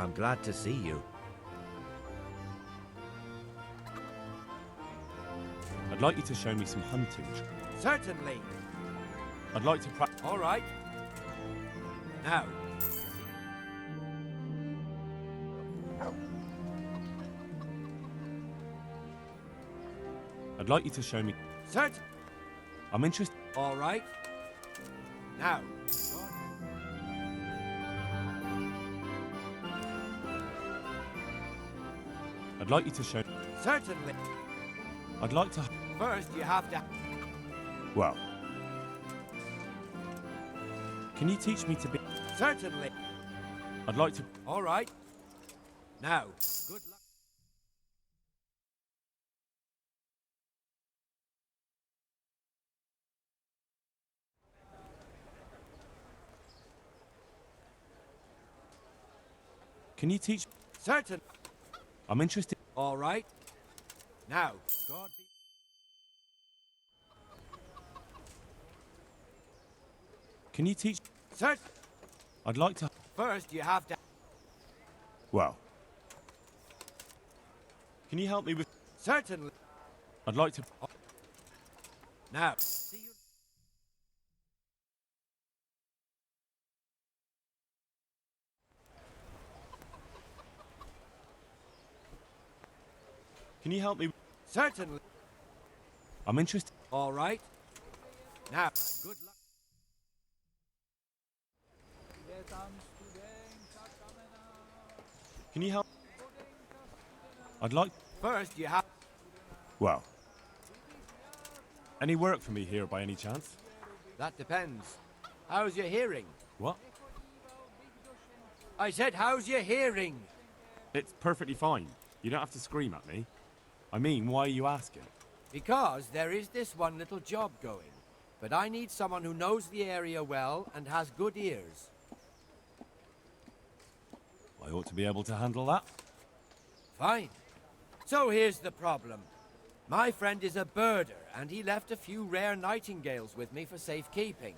I'm glad to see you. I'd like you to show me some hunting. Certainly. I'd like to practice. All right. Now. I'd like you to show me. Certain. I'm interested. All right. Now. I'd like you to show. Certainly. I'd like to. First, you have to. Well. Can you teach me to be? Certainly. I'd like to. All right. Now. Good luck. Can you teach? Certain. I'm interested. All right. Now. God be. Can you teach? Certain. I'd like to. First, you have to. Well. Can you help me with? Certainly. I'd like to. Now. See you. Can you help me? Certainly. I'm interested. All right. Now. Good luck. Can you help? I'd like. First, you have. Well. Any work for me here by any chance? That depends. How's your hearing? What? I said, how's your hearing? It's perfectly fine. You don't have to scream at me. I mean, why are you asking? Because there is this one little job going. But I need someone who knows the area well and has good ears. I ought to be able to handle that. Fine. So here's the problem. My friend is a birder, and he left a few rare nightingales with me for safekeeping.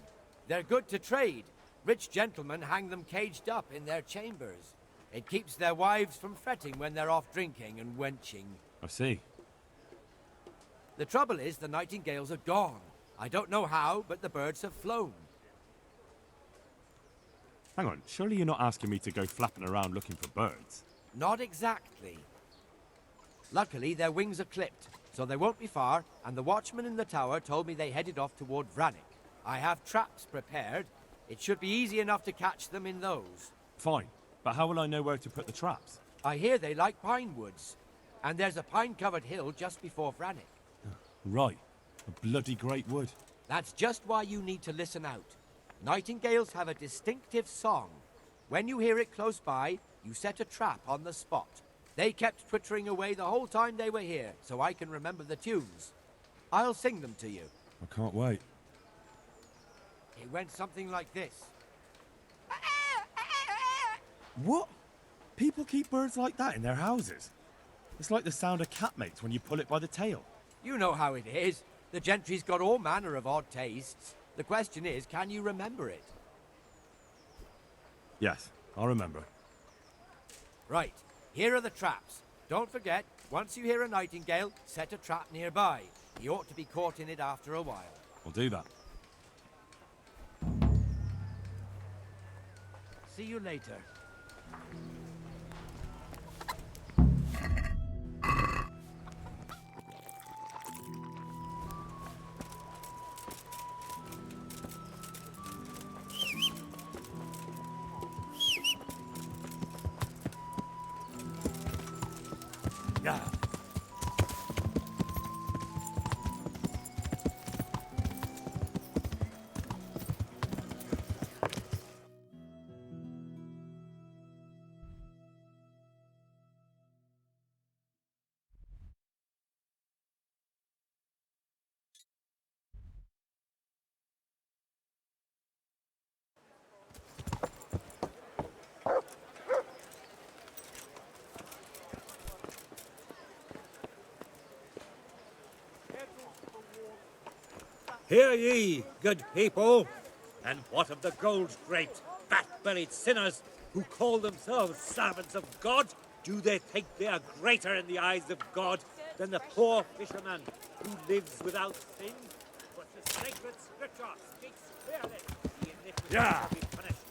They're good to trade. Rich gentlemen hang them caged up in their chambers. It keeps their wives from fretting when they're off drinking and wenching. I see. The trouble is the nightingales are gone. I don't know how, but the birds have flown. Hang on, surely you're not asking me to go flapping around looking for birds? Not exactly. Luckily, their wings are clipped, so they won't be far, and the watchman in the tower told me they headed off toward Vranik. I have traps prepared. It should be easy enough to catch them in those. Fine, but how will I know where to put the traps? I hear they like pine woods, and there's a pine-covered hill just before Vranik. Right, a bloody great wood. That's just why you need to listen out. Nightingales have a distinctive song. When you hear it close by, you set a trap on the spot. They kept twittering away the whole time they were here, so I can remember the tunes. I'll sing them to you. I can't wait. It went something like this. What? People keep birds like that in their houses? It's like the sound a cat makes when you pull it by the tail. You know how it is. The gentry's got all manner of odd tastes. The question is, can you remember it? Yes, I'll remember. Right, here are the traps. Don't forget, once you hear a nightingale, set a trap nearby. He ought to be caught in it after a while. I'll do that. See you later. Yeah. Hear ye, good people, and what of the gold-draped, fat-bellied sinners who call themselves servants of God, do they think they are greater in the eyes of God than the poor fisherman who lives without sin? But the sacred scripture speaks clearly. The iniquity Yeah. will be punished.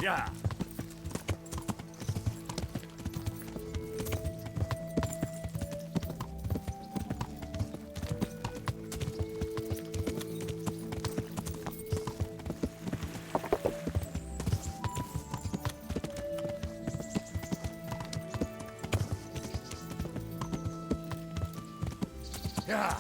Yeah. Yeah.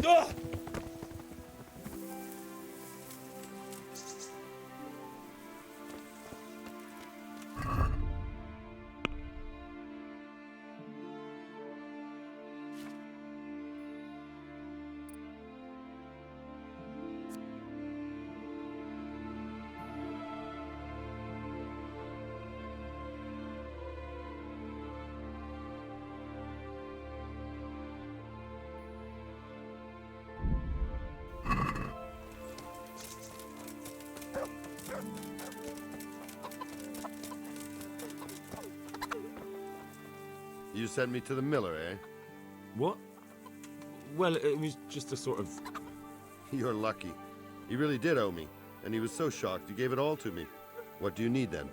Ugh! You sent me to the miller, eh? What? Well, it was just a sort of... You're lucky. He really did owe me, and he was so shocked he gave it all to me. What do you need, then?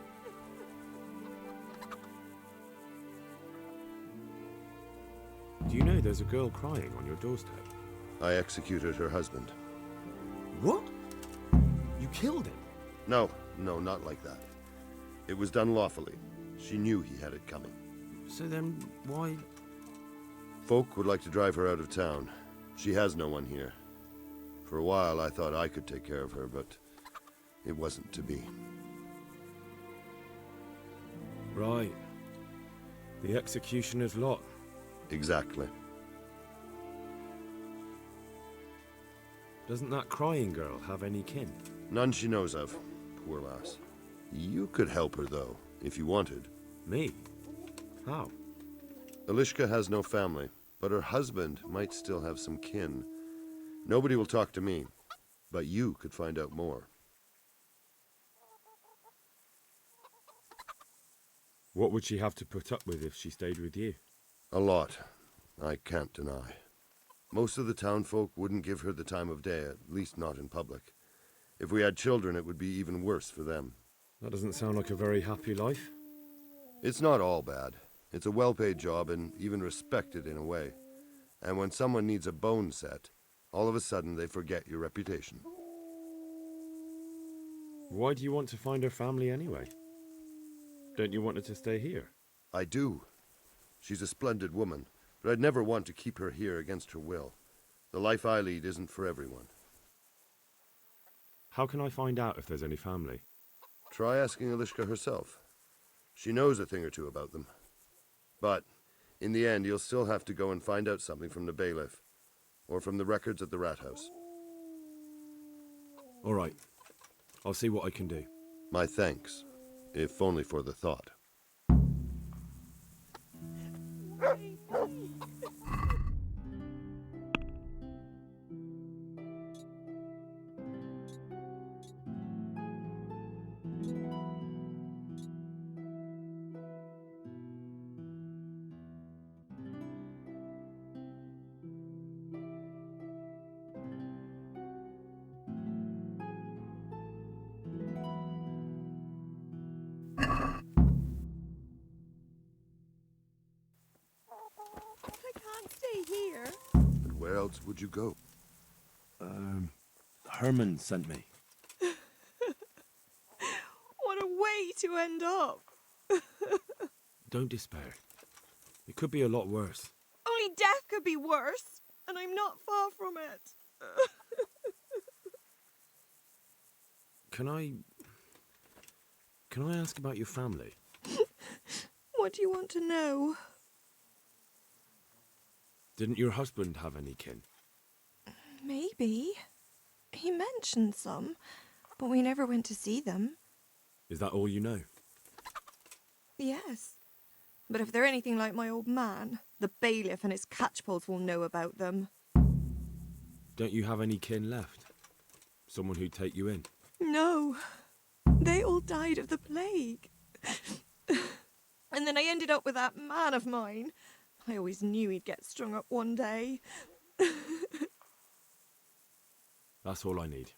Do you know there's a girl crying on your doorstep? I executed her husband. What? You killed him? No, not like that. It was done lawfully. She knew he had it coming. So then, why... Folk would like to drive her out of town. She has no one here. For a while, I thought I could take care of her, but it wasn't to be. Right. The executioner's lot. Exactly. Doesn't that crying girl have any kin? None she knows of. Poor lass. You could help her, though, if you wanted. Me? How? Elishka has no family, but her husband might still have some kin. Nobody will talk to me, but you could find out more. What would she have to put up with if she stayed with you? A lot, I can't deny. Most of the townfolk wouldn't give her the time of day, at least not in public. If we had children, it would be even worse for them. That doesn't sound like a very happy life. It's not all bad. It's a well-paid job and even respected in a way. And when someone needs a bone set, all of a sudden they forget your reputation. Why do you want to find her family anyway? Don't you want her to stay here? I do. She's a splendid woman, but I'd never want to keep her here against her will. The life I lead isn't for everyone. How can I find out if there's any family? Try asking Elishka herself. She knows a thing or two about them. But, in the end, you'll still have to go and find out something from the bailiff, or from the records at the rat house. All right. I'll see what I can do. My thanks, if only for the thought. I can't stay here. And where else would you go? Herman sent me. What a way to end up. Don't despair. It could be a lot worse. Only death could be worse, and I'm not far from it. Can I ask about your family? What do you want to know? Didn't your husband have any kin? Maybe. He mentioned some, but we never went to see them. Is that all you know? Yes. But if they're anything like my old man, the bailiff and his catchpolls will know about them. Don't you have any kin left? Someone who'd take you in? No. They all died of the plague. And then I ended up with that man of mine. I always knew he'd get strung up one day. That's all I need.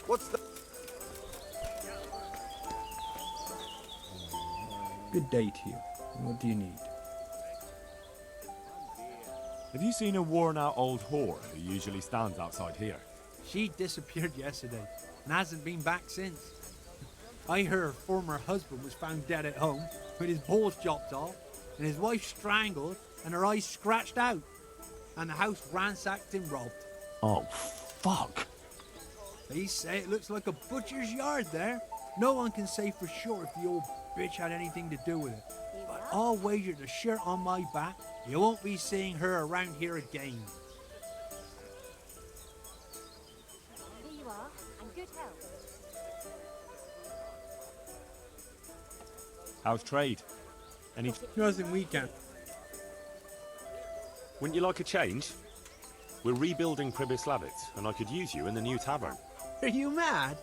What's the... Good day to you. What do you need? Have you seen a worn-out old whore who usually stands outside here? She disappeared yesterday and hasn't been back since. I heard her former husband was found dead at home with his balls chopped off and his wife strangled and her eyes scratched out and the house ransacked and robbed. Oh, fuck. They say it looks like a butcher's yard there. No one can say for sure if the old bitch had anything to do with it. But I'll wager the shirt on my back you won't be seeing her around here again. Here you are, and good health. How's trade? Any... Nothing we can. Wouldn't you like a change? We're rebuilding Pribyslavitz, and I could use you in the new tavern. Are you mad?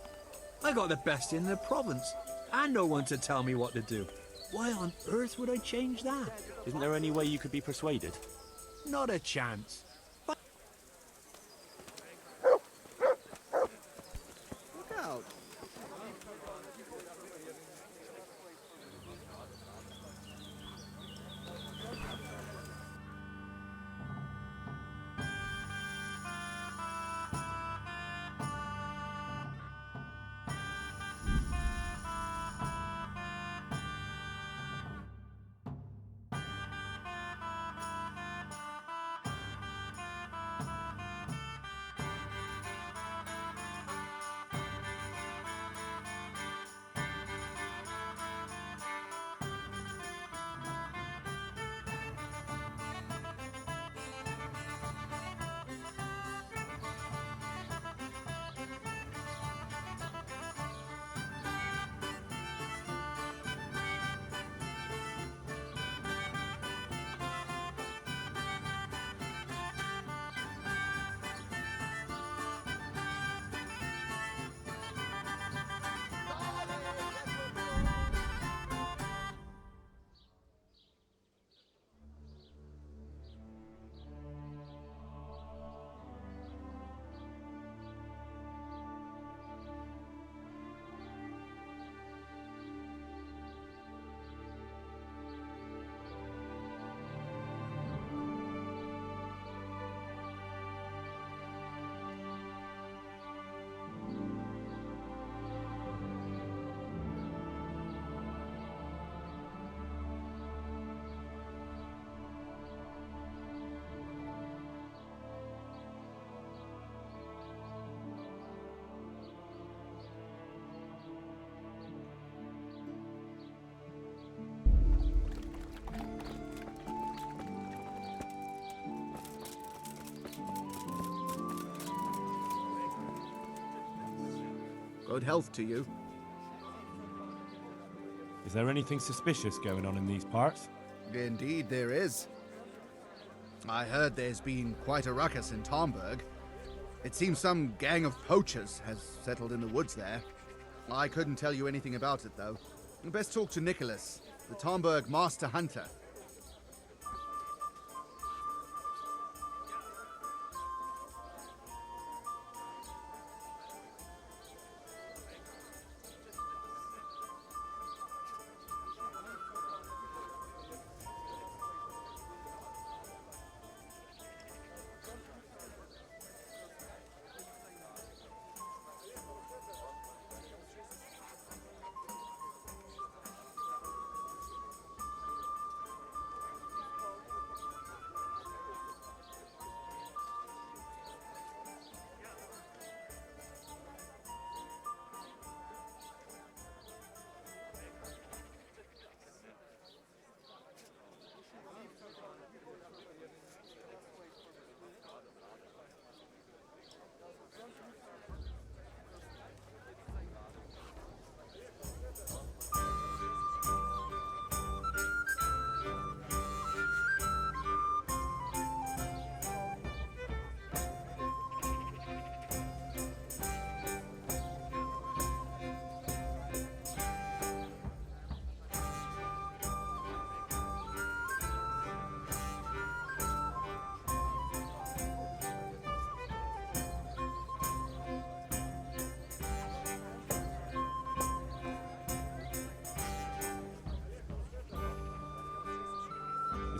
I got the best in the province, and no one to tell me what to do. Why on earth would I change that? Isn't there any way you could be persuaded? Not a chance. Look out. Good health to you. Is there anything suspicious going on in these parts? Indeed there is. I heard there's been quite a ruckus in Tomberg. It seems some gang of poachers has settled in the woods there. I couldn't tell you anything about it, though. Best talk to Nicholas, the Tomberg master hunter.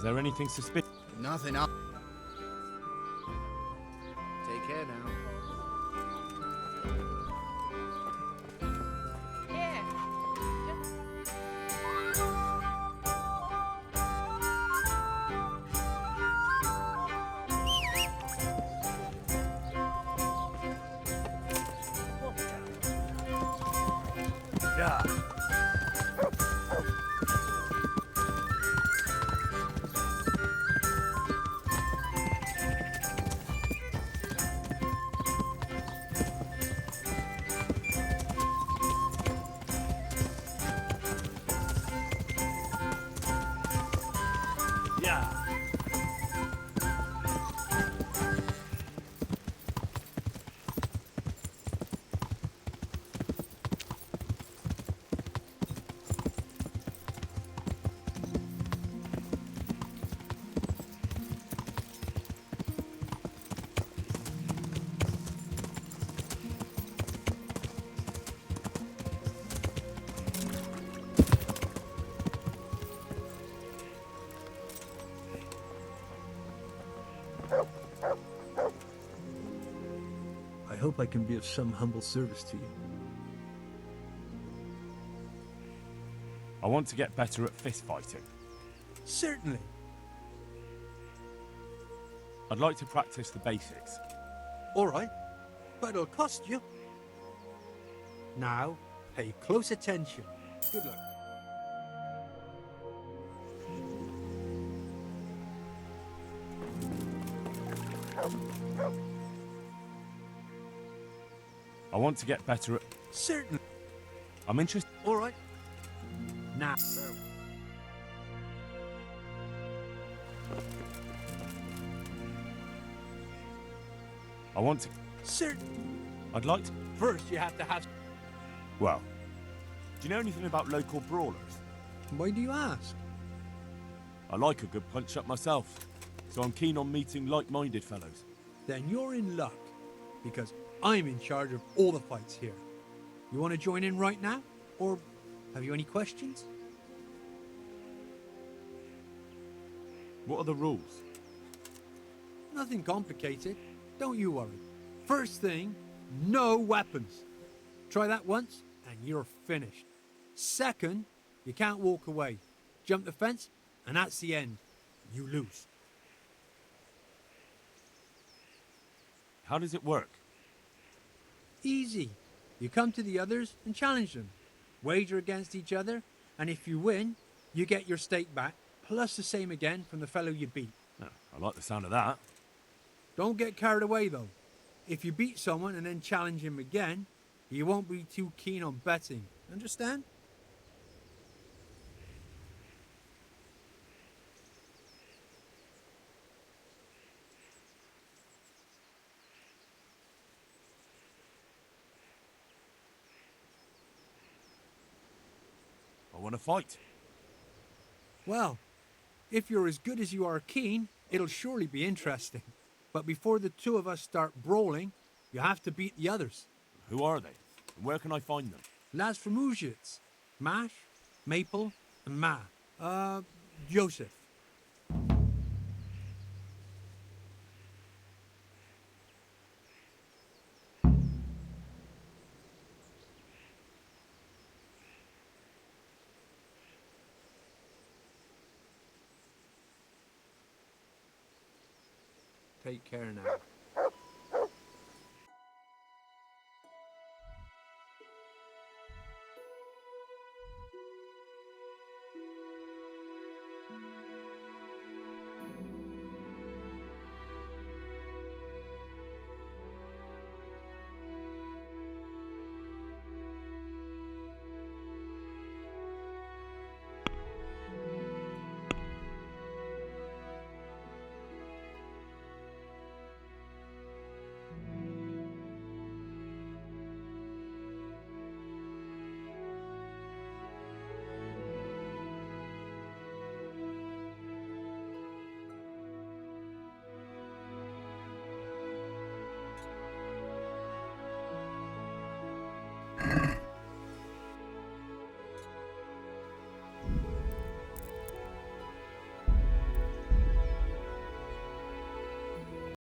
Is there anything suspicious? Nothing up. Take care now. Yeah. Yeah. Yeah. I hope I can be of some humble service to you. I want to get better at fist fighting. Certainly. I'd like to practice the basics. All right, but it'll cost you. Now, pay close attention. Good luck. I want to get better at... Certainly. I'm interested... All right. Now. I want to... Certain. I'd like to... First, you have to have. Well, do you know anything about local brawlers? Why do you ask? I like a good punch-up myself, so I'm keen on meeting like-minded fellows. Then you're in luck, because I'm in charge of all the fights here. You want to join in right now, or have you any questions? What are the rules? Nothing complicated. Don't you worry. First thing, no weapons. Try that once, and you're finished. Second, you can't walk away. Jump the fence, and that's the end. You lose. How does it work? Easy. You come to the others and challenge them. Wager against each other, and if you win, you get your stake back, plus the same again from the fellow you beat. Oh, I like the sound of that. Don't get carried away, though. If you beat someone and then challenge him again, you won't be too keen on betting. Understand? I want to fight. Well, if you're as good as you are keen, it'll surely be interesting. But before the two of us start brawling, you have to beat the others. Who are they? And where can I find them? Lads from Ujits. Mash, Maple, and Ma. Joseph. Take care now.